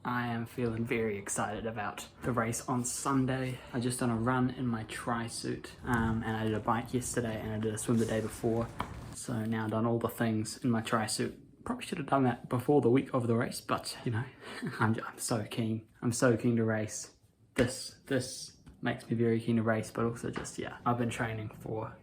I am feeling very excited about the race on Sunday. I just done a run in my tri-suit and I did a bike yesterday and I did a swim the day before. So now I've done all the things in my tri-suit. Probably should have done that before the week of the race, but you know, I'm so keen. I'm so keen to race. This makes me very keen to race, but also just, yeah, I've been training for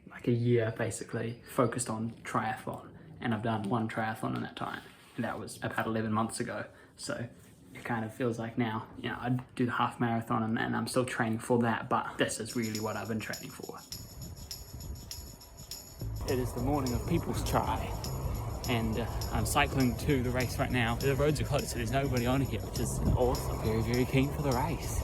like a year basically, focused on triathlon, and I've done one triathlon in that time, and that was about 11 months ago. So it kind of feels like now, you know, I do the half marathon and I'm still training for that, but this is really what I've been training for. It is the morning of People's Tri, and I'm cycling to the race right now. The roads are closed, so there's nobody on here, which is awesome. Very, very keen for the race.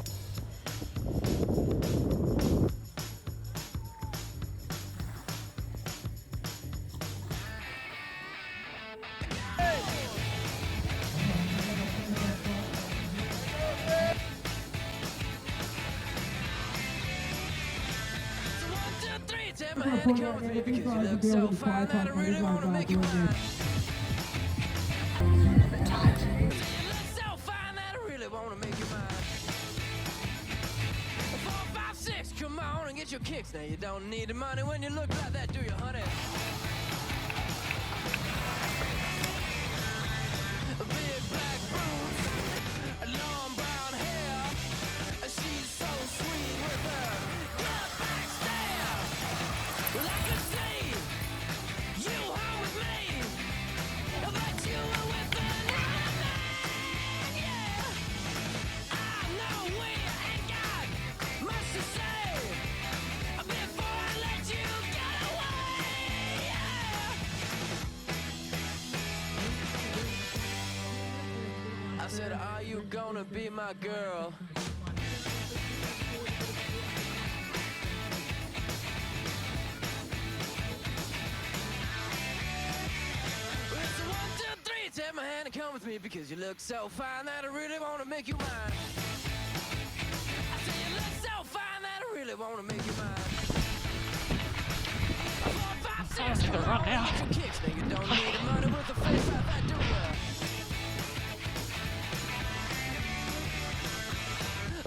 Take my hand and come with me because you look so fine that I really want to make you mine. You look so fine that I really want to make you mine. 4, 5, 6, come on and get your kicks. Now you don't need the money when you look like that, do you, honey? Big black boots, long brown hair. She's so sweet with her club back stare. Well, I could see you home with me, but you were with another man, yeah. I know we ain't got much to say before I let you get away, yeah. I said, are you gonna be my girl? Take my hand and come with me because you look so fine that I really want to make you mine. I say you look so fine that I really want to make you mine. 4, 5, 6, come on, get your kicks. Now you don't need the money with a face like that, do ya?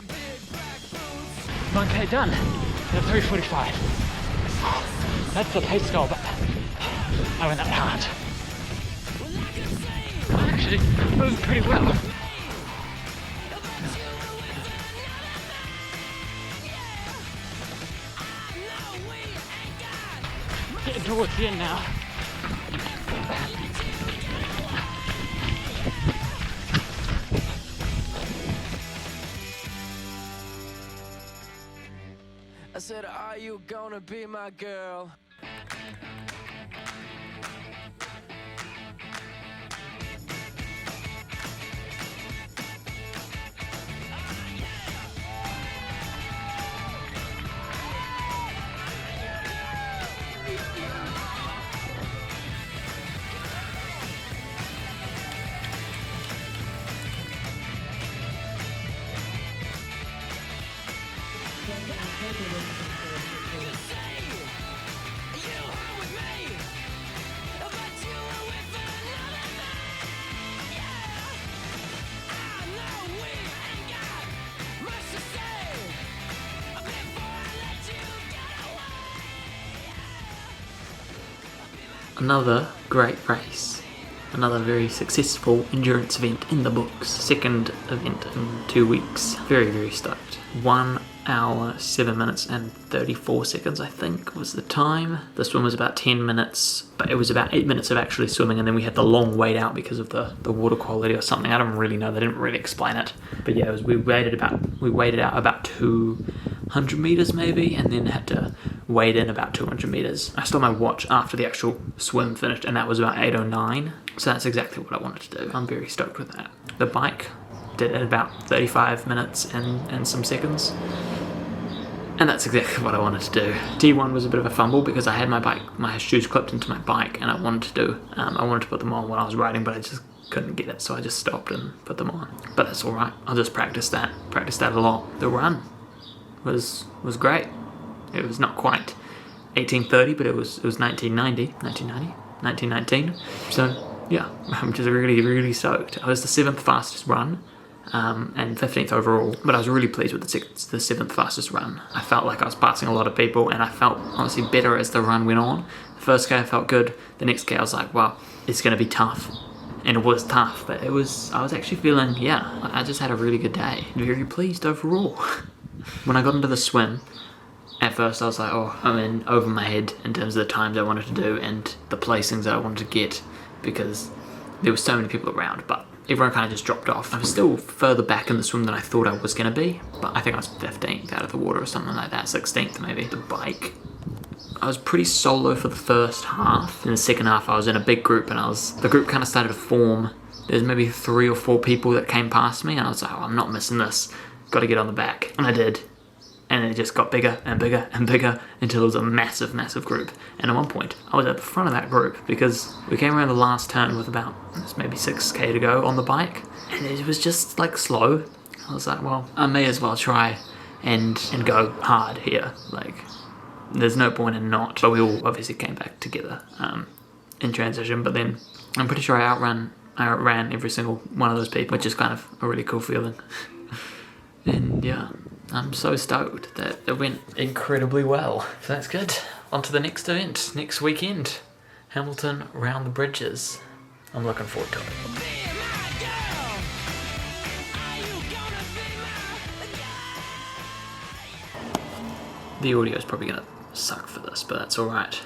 Big black boots. 9k done at 3:45. That's the pace goal, but I went that hard. Actually moved pretty well. Getting towards the end now. I said, are you gonna be my girl? Another great race. Another very successful endurance event in the books. Second event in 2 weeks. Very, very stoked. 1 hour, 7 minutes and 34 seconds, I think, was the time. The swim was about 10 minutes, but it was about 8 minutes of actually swimming, and then we had the long wait out because of the water quality or something. I don't really know. They didn't really explain it. But yeah, we waited out about 200 meters maybe, and then had to wade in about 200 meters. I stole my watch after the actual swim finished, and that was about 8:09. So that's exactly what I wanted to do. I'm very stoked with that. The bike did it in about 35 minutes and some seconds. And that's exactly what I wanted to do. T1 was a bit of a fumble because I had my shoes clipped into my bike, and I wanted to put them on when I was riding, but I just couldn't get it, so I just stopped and put them on. But that's all right. I'll just practice that a lot. The run was great. It was not quite 1830, but it was 1919. So yeah, I'm just really, really stoked. I was the 7th fastest run and 15th overall. But I was really pleased with the 7th fastest run. I felt like I was passing a lot of people, and I felt honestly better as the run went on. The first K I felt good. The next K I was like, wow, it's going to be tough. And it was tough, but I was actually feeling, yeah, I just had a really good day. Very pleased overall. When I got into the swim, at first I was like, oh, I'm in over my head in terms of the times I wanted to do and the placings that I wanted to get, because there were so many people around, but everyone kind of just dropped off. I was still further back in the swim than I thought I was going to be, but I think I was 15th out of the water or something like that, 16th maybe. The bike, I was pretty solo for the first half. In the second half I was in a big group, and the group kind of started to form. There's maybe 3 or 4 people that came past me, and I was like, oh, I'm not missing this, got to get on the back. And I did. And it just got bigger and bigger and bigger until it was a massive, massive group. And at one point, I was at the front of that group because we came around the last turn with about maybe 6k to go on the bike. And it was just like slow. I was like, well, I may as well try and go hard here. Like, there's no point in not. But we all obviously came back together in transition. But then I'm pretty sure I outran every single one of those people, which is kind of a really cool feeling. And yeah, I'm so stoked that it went incredibly well. So that's good. On to the next event, next weekend. Hamilton Round the Bridges. I'm looking forward to it. The audio is probably going to suck for this, but that's alright.